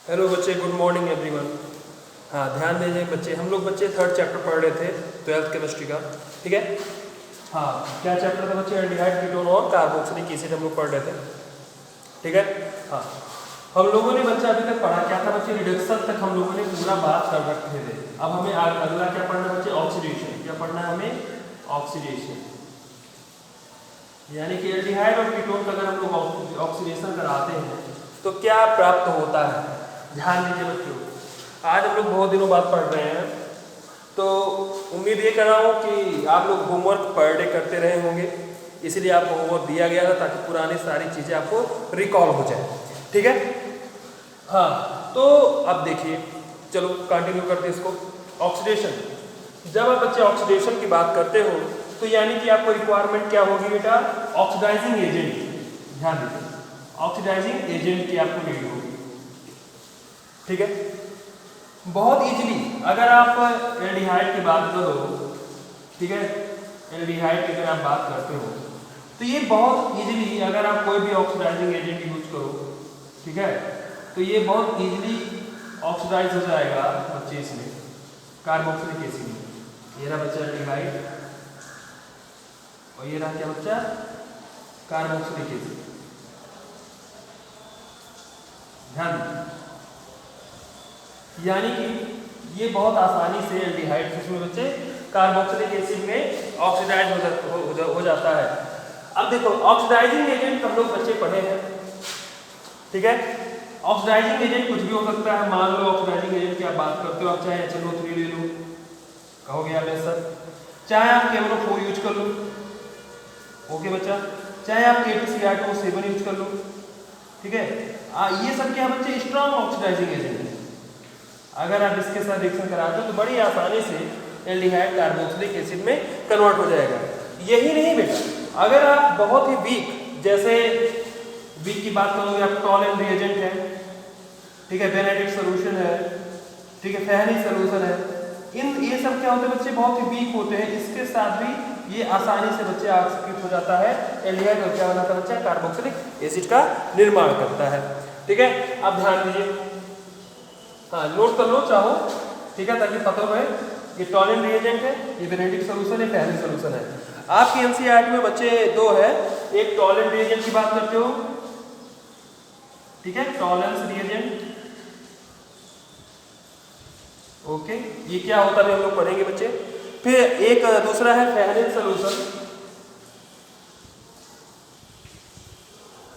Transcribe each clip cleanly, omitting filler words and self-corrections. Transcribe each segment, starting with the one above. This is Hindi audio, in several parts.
हेलो बच्चे, गुड मॉर्निंग एवरीवन। हाँ, ध्यान दीजिए बच्चे, हम लोग बच्चे थर्ड चैप्टर पढ़ रहे थे 12th केमिस्ट्री का। ठीक है। हाँ, क्या चैप्टर था बच्चे? एल्डिहाइड, कीटोन और कार्बोक्सिलिक एसिड हम लोग पढ़ रहे थे। ठीक है। हाँ, हम लोगों ने बच्चे अभी तक पढ़ा क्या था बच्चे? रिडक्शन तक हम लोगों ने पूरा बात कर रखे थे। अब हमें अगला क्या पढ़ना है बच्चे? ऑक्सीडेशन। क्या पढ़ना है हमें? ऑक्सीडेशन। यानी कि एल्डिहाइड और कीटोन का अगर हम लोग ऑक्सीडेशन कराते हैं तो क्या प्राप्त होता है? ध्यान दीजिए बच्चों, आज हम लोग बहुत दिनों बाद पढ़ रहे हैं, तो उम्मीद ये कर रहा हूँ कि आप लोग होमवर्क पर डे करते रहे होंगे, इसीलिए आपको होमवर्क दिया गया था ताकि पुरानी सारी चीज़ें आपको रिकॉल हो जाए। ठीक है। हाँ, तो अब देखिए, चलो कंटिन्यू करते हैं इसको। ऑक्सीडेशन, जब आप बच्चे ऑक्सीडेशन की बात करते हो तो यानी कि आपको रिक्वायरमेंट क्या होगी बेटा? Oxidizing agent. ध्यान दीजिए, ऑक्सीडाइजिंग एजेंट की आपको नीड होगी। ठीक है। बहुत इजीली अगर आप एल्डिहाइड की बात करो, ठीक है, एल्डिहाइड की अगर आप बात करते हो तो ये बहुत इजीली अगर आप कोई भी ऑक्सीडाइजिंग एजेंट यूज करो, ठीक है, तो ये बहुत इजीली ऑक्सीडाइज हो जाएगा बच्चे इसमें, कार्बोक्सिलिक एसिड में। ये रहा बच्चा एल्डिहाइड और ये रहा क्या बच्चा? Carboxylic acid. ध्यान, यानी कि ये बहुत आसानी से एल्डिहाइड किसमें बच्चे? कार्बोक्सिलिक एसिड में ऑक्सीडाइज हो जाता है। अब देखो, ऑक्सीडाइजिंग एजेंट हम लोग बच्चे पढ़े हैं, ठीक है। ऑक्सीडाइजिंग एजेंट कुछ भी हो सकता है। मान लो ऑक्सीडाइजिंग एजेंट की आप बात करते हो, आप चाहे HNO3 ले लो, कहोगे आप सर, चाहे आप KMnO4 यूज कर लो, ओके बच्चा, चाहे आप K2Cr2O7 यूज कर लो, ठीक है। ये सब क्या बच्चे? स्ट्रॉन्ग ऑक्सीडाइजिंग एजेंट है। अगर आप इसके साथ रिएक्शन कराते हो तो बड़ी आसानी से एल्डिहाइड कार्बोक्सिलिक एसिड में कन्वर्ट हो जाएगा। यही नहीं बेटा, अगर आप बहुत ही वीक, जैसे वीक की बात करोगे आप, टॉलन रिएजेंट है, ठीक है, बेनेडिक्ट सोल्यूशन है, ठीक है, फेहरिक सोल्यूशन है, ये सब क्या होते हैं बच्चे? बहुत ही वीक होते हैं। इसके साथ भी ये आसानी से बच्चे ऑक्सीकृत हो जाता है एल्डिहाइड, और क्या बनाता है बच्चा? कार्बोक्सिलिक एसिड का निर्माण करता है। ठीक है। अब ध्यान दीजिए, हाँ, नोट कर लो चाहो, ठीक है, ताकि पता रहे। ये टॉलन रिएजेंट है, ये बेनेडिक्ट सोल्यूशन है, फेहरिक सोल्यूशन है। आपकी एनसीईआरटी में बच्चे दो है, एक टॉलन रिएजेंट की बात करते हो, ठीक है, टॉलेंस रिएजेंट, ओके, ये क्या होता है हम लोग पढ़ेंगे बच्चे। फिर एक दूसरा है फेहरिक सोल्यूशन।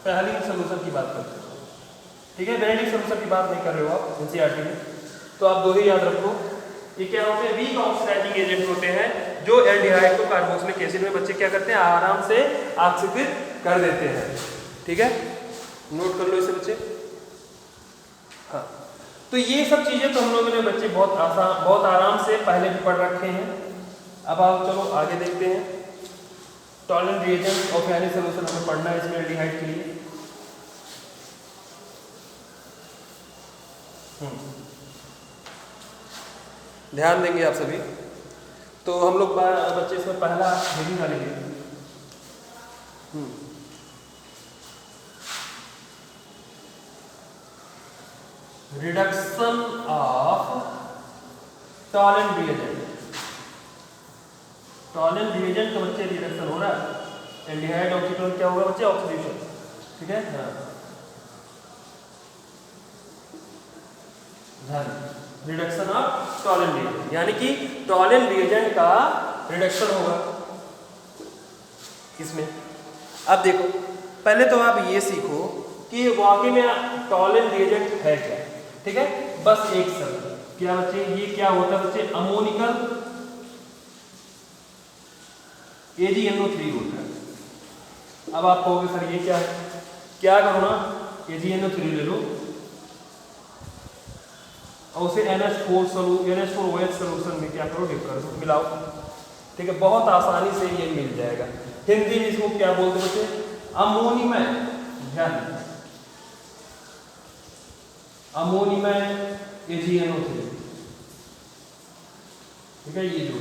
फेहरिक सोल्यूशन की बात करते हो, ठीक है, बेनेडिक्ट सोल्यूशन की बात नहीं कर रहे हो आप एनसीईआरटी में, तो आप दो ही याद रखो। ये क्या होते हैं? वीक ऑक्सीडाइजिंग एजेंट होते हैं, जो एल्डिहाइड को कार्बोक्सिलिक एसिड में बच्चे क्या करते हैं? आराम से ऑक्सीकृत कर देते हैं। ठीक है, नोट कर लो इसे बच्चे। हाँ, तो ये सब चीजें तो हम लोगों ने बच्चे बहुत आराम से पहले भी पढ़ रखे हैं। अब आप चलो आगे देखते हैं। टॉलन रिएजेंट और फेहरिक सोल्यूशन हमें पढ़ना है इसमें एल्डिहाइड के लिए। ध्यान देंगे आप सभी। तो हम लोग बच्चे इसमें पहला हेडिंग डालेंगे, reduction of Tollens reagent. Tollens reagent का बच्चे रिडक्शन हो रहा है, एल्डिहाइड और कीटोन क्या होगा बच्चे? ऑक्सीडेशन। ठीक है। हाँ, रिडक्शन ऑफ टॉलन रिएजेंट, यानी कि टॉलन रिएजेंट का रिडक्शन होगा इसमें। अब देखो, पहले तो आप ये सीखो कि वाकई में टॉलन रिएजेंट है क्या। ठीक है, बस एक शब्द, क्या बच्चे? ये क्या होता है बच्चे? अमोनिकल AgNO3 होता है। अब आप कहोगे सर ये क्या है? क्या करो ना, AgNO3 ले लो और उसे NH4OH सोल्यूशन में क्या करो? डिप कर दो, मिलाओ। ठीक है, बहुत आसानी से ये मिल जाएगा। हिंदी में इसको क्या बोलते बच्चे? अमोनिमय। ध्यान, अमोनिमय AgNO3, ठीक है, ये जो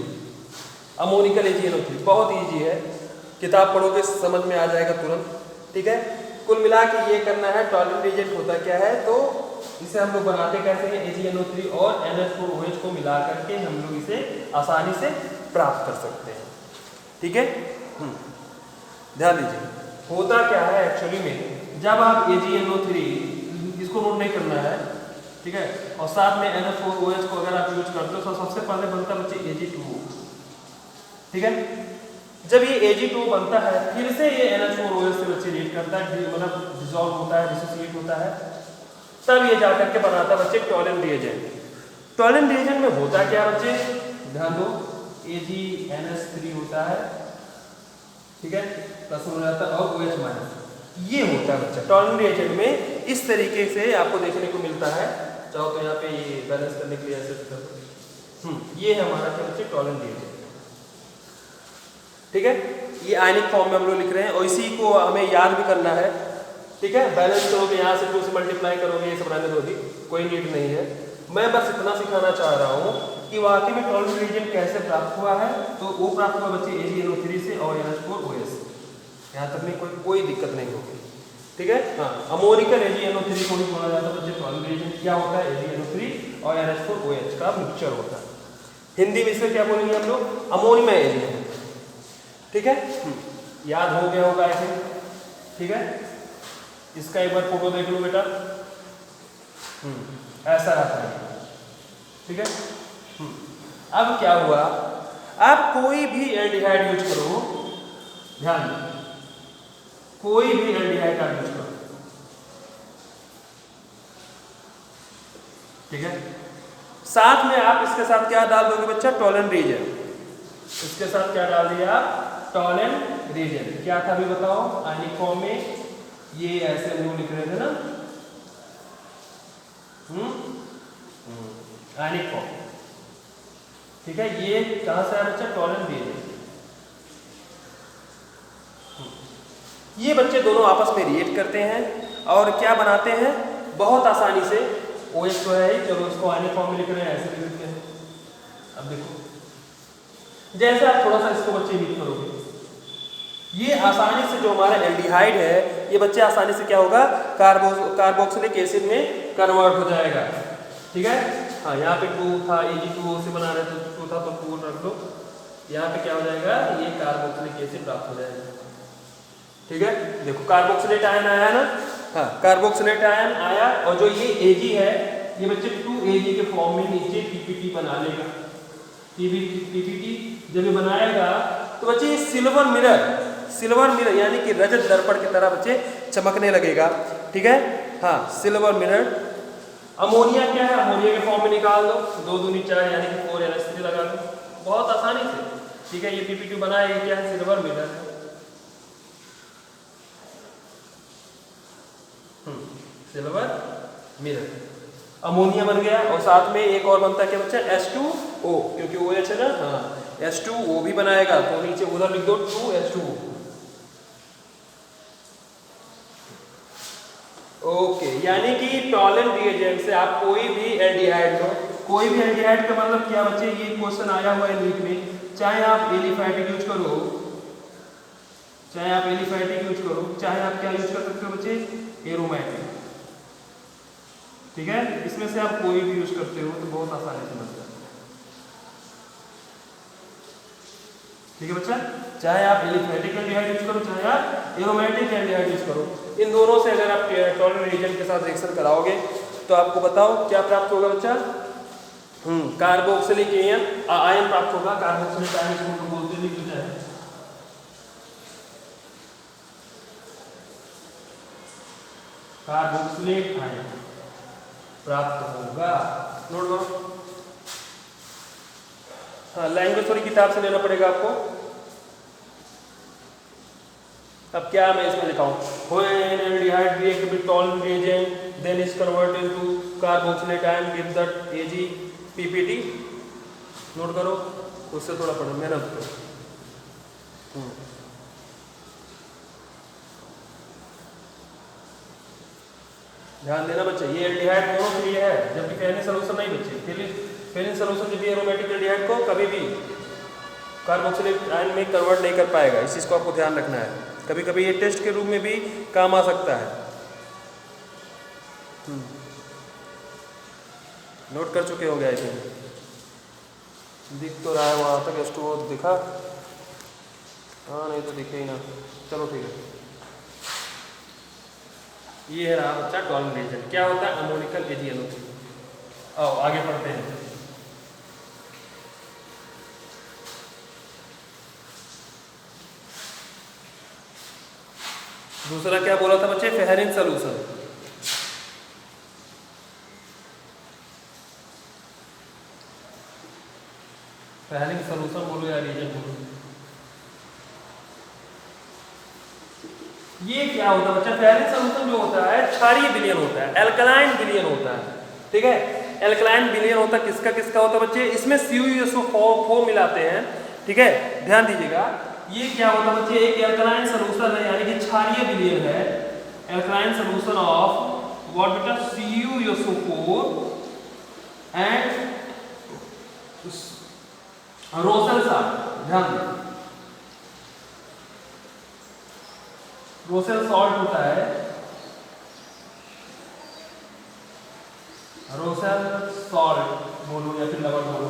अमोनिकल AgNO3 बहुत इजी है, किताब पढ़ोगे समझ में आ जाएगा तुरंत। ठीक है, कुल मिला के ये करना है। टॉलन रिएजेंट होता क्या है? तो इसे हम लोग बनाते कैसे हैं, AgNO3 और NH4OH को मिला करके हम लोग इसे आसानी से प्राप्त कर सकते हैं। ठीक है, ध्यान दीजिए होता क्या है एक्चुअली में, जब आप AgNO3 इसको नोट नहीं करना है, ठीक है, और साथ में NH4OH को अगर आप यूज करते हो तो सबसे पहले बनता है बच्चे Ag2O। ठीक है, जब ये Ag2O बनता है फिर से ये NH4OH से बच्चे रिएक्ट करता है, मतलब डिसॉल्व होता है, डिसोसिएट होता है, तब ये जाकर के बनाता है बच्चे टॉलन रिएजेंट। टॉलन रिएजेंट में होता क्या बच्चे, ध्यान दो, AgNH3 होता है, ठीक है, प्लस हो जाता है और OH माइनस, ये होता है बच्चा टॉलन रिएजेंट में। इस तरीके से आपको देखने को मिलता है, चाहो तो यहाँ पे ये बैलेंस करने के लिए ऐसे कर, ये है हमारा क्या बच्चे टॉलन रिएजेंट। ठीक है, ये आयनिक फॉर्म में हम लोग लिख रहे हैं और इसी को हमें याद भी करना है। ठीक है, बैलेंस करोगे, यहाँ से 2 से मल्टीप्लाई करोगे, ये सब रहने दो, भी कोई नीड नहीं है। मैं बस इतना सिखाना चाह रहा हूँ कि वाकई में टॉलन रिएजेंट कैसे प्राप्त हुआ है। तो वो प्राप्त हुआ बच्चे AgNO3 से और NH4OH से, यहाँ तक में कोई दिक्कत नहीं होगी। ठीक है, हाँ, अमोनिकल AgNO3 को भी बोला जाता है बच्चे टॉलन रिएजेंट। क्या होता है, AgNO3 और NH4OH का मिक्सचर होता है। हिंदी में इसे क्या बोलेंगे हम लोग, अमोनियम एजेंट। ठीक है, याद हो गया होगा ऐसे। ठीक है, इसका एक बार फोटो देख लो बेटा, ऐसा रहता है। ठीक है, अब क्या हुआ, आप कोई भी एल्डिहाइड यूज करो, ध्यान दो, कोई भी एल्डिहाइड का यूज करो, ठीक है, साथ में आप इसके साथ क्या डाल दोगे बच्चा, टॉलन रिएजेंट। इसके साथ क्या डाल दिया आप, टॉलन रिएजेंट। क्या था अभी बताओ, आयनिक फॉर्म में ये ऐसे हम लोग लिख रहे थे ना, आयनिक फॉर्म। ठीक है, ये कहां से आया बच्चा, टॉलन रिएजेंट। ये बच्चे दोनों आपस में रिएक्ट करते हैं और क्या बनाते हैं, बहुत आसानी से। OH तो है ही, चलो इसको आयनिक फॉर्म में लिख रहे हैं, ऐसे लिख देते हैं। अब देखो, जैसे आप थोड़ा सा इसको बच्चे रीड करोगे, ये आसानी से जो हमारा एल्डिहाइड है, ये बच्चे आसानी से क्या होगा, कार्बोक्सिलिक एसिड में कन्वर्ट हो जाएगा। ठीक है, हाँ, यहाँ पे 2 था, Ag2O से बना रहे थे, 2 था तो 2 रख लो, यहाँ पे क्या हो जाएगा, ये कार्बोक्सिलिक एसिड प्राप्त हो जाएगा। ठीक है, देखो कार्बोक्सिलेट आयन आया ना, हाँ, कार्बोक्सिलेट आयन आया, और जो ये Ag है, ये बच्चे 2Ag के फॉर्म में नीचे PPT बना लेगा। PPT जब ये बनाएगा तो बच्चे ये सिल्वर मिरर यानी कि रजत दर्पण की तरह बच्चे चमकने लगेगा। ठीक है, हाँ, सिल्वर मिरर। अमोनिया क्या है, अमोनिया के फॉर्म में निकाल दो, 2 दूनी 4 यानी कि 4NH3 लगा दो, बहुत आसानी से। ठीक है, ये PPT बनाएगा, क्या है, सिल्वर मिरर है। सिल्वर मिरर, अमोनिया बन गया, और साथ में एक और बनता है क्या बच्चा, H2O, क्योंकि OH है ना, हाँ, H2O भी बनाएगा, तो नीचे उधर लिख दो 2H2O। ओके, यानी कि टॉलन रिएजेंट से आप कोई भी एल्डिहाइड लो, कोई भी एल्डिहाइड का मतलब क्या बच्चे, ये क्वेश्चन आया हुआ है नीट में, चाहे आप एलिफैटिक यूज करो, चाहे आप एलिफैटिक यूज करो, चाहे आप क्या यूज कर सकते हो बच्चे, एरोमेटिक। ठीक है, इसमें से आप कोई भी यूज करते हो तो बहुत आसानी से बन जाता है। ठीक है बच्चा, चाहे आप एलिफैटिक एल्डिहाइड यूज करो, चाहे आप एरोमेटिक एल्डिहाइड यूज करो, इन दोनों से अगर आप टॉलन रिएजेंट के साथ रिएक्शन कराओगे तो आपको बताओ क्या प्राप्त होगा बच्चा, कार्बोक्सिलिक आयन प्राप्त होगा। कार्बोक्सिलिक आयन इसको बोलते हैं, लिख देते हैं, कार्बोक्सिलेट आयन प्राप्त होगा। नोट करो, हाँ, लैंग्वेज थोड़ी किताब से लेना पड़ेगा आपको। अब क्या मैं इसमें लिखाऊं, when aldehyde react with Tollens reagent then is converted to carboxylate ion with the Ag PPT। Note करो, उससे थोड़ा पढ़ो, मेहनत करो। ध्यान देना बच्चे, ये एल्डिहाइड दोनों के लिए है, जबकि फेरिन सॉल्यूशन नहीं बच्चे। फेरिन सॉल्यूशन जब भी एरोमेटिक एल्डिहाइड को कभी भी कार्बोक्सिलेट आयन में कन्वर्ट नहीं कर पाएगा, इस चीज़ को आपको ध्यान रखना है। कभी कभी ये टेस्ट के रूप में भी काम आ सकता है। नोट कर चुके होंगे आई थिंक, दिख तो रहा है वहाँ तक H2O दिखा, हाँ नहीं तो दिखे ही ना, चलो ठीक है। ये है रहा बच्चा टॉलरेंट रिएजेंट। क्या होता है? Ammoniacal AgNO3। आओ आगे पढ़ते हैं। दूसरा क्या बोला था बच्चे? फेहरिन सोल्यूशन। फेहरिन सोल्यूशन बोलो या रिएजेंट बोलो, ये क्या होता है बच्चा? फेहरिन सोल्यूशन जो होता है क्षारीय विलयन होता है, एल्कलाइन विलयन होता है, ठीक है। एल्कलाइन विलयन होता है किसका किसका होता है बच्चे? इसमें CuSO4 मिलाते हैं, ठीक है, ध्यान दीजिएगा। ये क्या होता है बच्चे? एक एल्कलाइन सोल्यूशन है, यानी कि क्षारीय विलयन है, एल्कलाइन सोल्यूशन ऑफ व्हाट बेटा? CuSO4 and Rosell salt. ध्यान दें, रोसेल सॉल्ट होता है, रोसेल सॉल्ट बोलो या फिर लवण बोलो,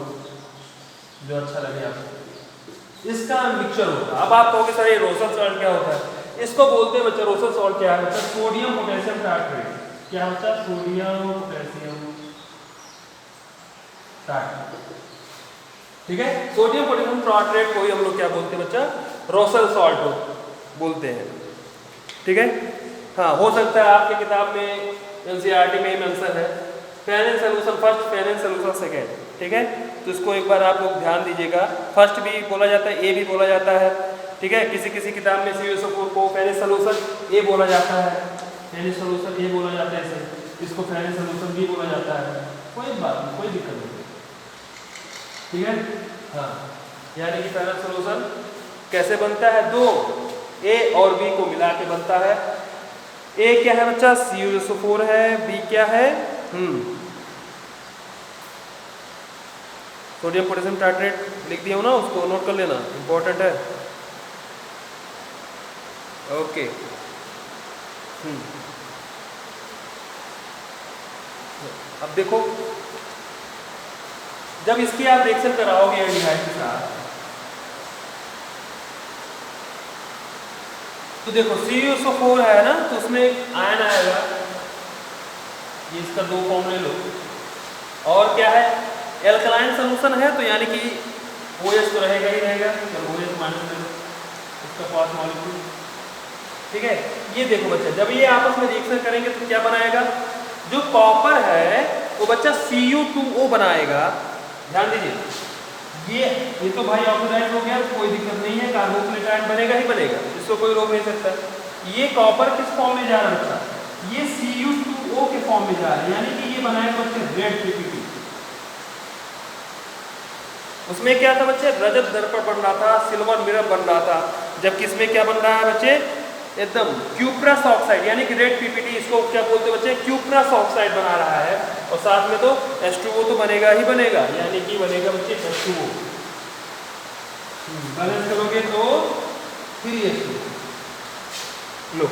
जो अच्छा लगे आपको। इसका मिक्सचर होता है। अब आप कहोगे सर ये रोसेल सॉल्ट क्या होता है? इसको बोलते हैं बच्चा, रोसेल सॉल्ट क्या है बच्चा? Sodium potassium tartrate. क्या बच्चा? सोडियम पोटेशियम टार्ट्रेट, ठीक है। सोडियम पोटेशियम टार्ट्रेट को ही हम लोग क्या बोलते हैं बच्चा? रोसेल सॉल्ट बोलते हैं, ठीक है। हाँ, हो सकता है आपके किताब में NCERT में ही मेंशन है फेहरिन सोल्यूशन फर्स्ट, फेहरिन सोल्यूशन सेकेंड, ठीक है। तो इसको एक बार आप लोग ध्यान दीजिएगा। फर्स्ट भी बोला जाता है, ए भी बोला जाता है, ठीक है। किसी किसी किताब में CuSO4 को फेहरिन सोल्यूशन ए बोला जाता है, फेहरिन सोल्यूशन ए बोला जाता है, इसे इसको फेहरिन सोल्यूशन बी बोला जाता है। कोई बात नहीं, कोई दिक्कत नहीं, ठीक है। हाँ, यानी कि फेहरिन सोल्यूशन कैसे बनता है? दो ए और बी को मिला के बनता है। ए क्या है बच्चा? CuSO4 है, बी क्या है? सोडियम पोटेशियम टार्ट्रेट लिख दिया हो ना, उसको नोट कर लेना, इंपॉर्टेंट है। ओके, अब देखो, जब इसकी आप रिएक्शन कराओगे एल्डिहाइड के साथ, तो देखो CuSO4 है ना, तो उसमें आयन आएगा, ये इसका दो फॉर्म ले लो, और क्या है? एल्कलाइन सोल्यूशन है, तो यानी कि OH तो रहेगा ही रहेगा, तो OH माइनस ले लो, इसका पास मॉलिक्यूल, ठीक है। ये देखो बच्चा, जब ये आपस में रिएक्शन करेंगे तो क्या बनाएगा? जो कॉपर है वो बच्चा Cu2O बनाएगा। ध्यान दीजिए, ये तो भाई ऑक्सीडाइज हो गया, कोई दिक्कत नहीं है, कार्बोक्सिलिक आयन बनेगा ही बनेगा, इसको कोई रोक नहीं सकता। ये कॉपर किस फॉर्म में जा रहा है बच्चा? ये Cu2O के फॉर्म में जा रहा है, यानी कि ये बनाएगा बच्चे रेड PPT। उसमें क्या था बच्चे? रजत दर्पण बन रहा था, सिल्वर मिरर बन रहा था, जबकि इसमें क्या बन रहा है बच्चे? एकदम क्यूप्रस ऑक्साइड, यानी कि रेड PPT, इसको क्या बोलते हैं बच्चे? क्यूप्रस ऑक्साइड बना रहा है, और साथ में तो H2O तो बनेगा ही बनेगा, यानी कि बनेगा बच्चे H2O। बैलेंस करोगे तो 3H2, लो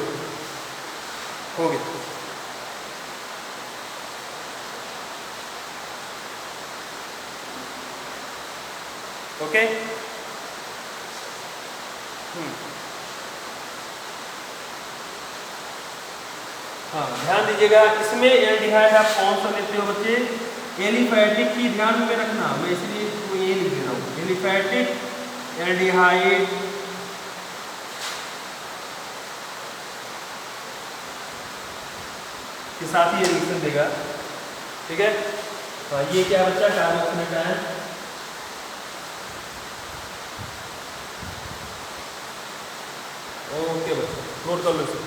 हो गया। ओके, हाँ ध्यान दीजिएगा, इसमें एल्डिहाइड आप कौन सा लेते हो बच्चे? एलिफैटिक की ध्यान में रखना, मैं इसलिए इसको ये लिख दे रहा हूँ, एलिफैटिक एल्डिहाइड के साथ ही रिएक्शन देगा, ठीक है। हाँ, ये क्या बच्चा? कार्बोक्सिलिक आयन, ओके बच्चा, नोट कर लो इसे।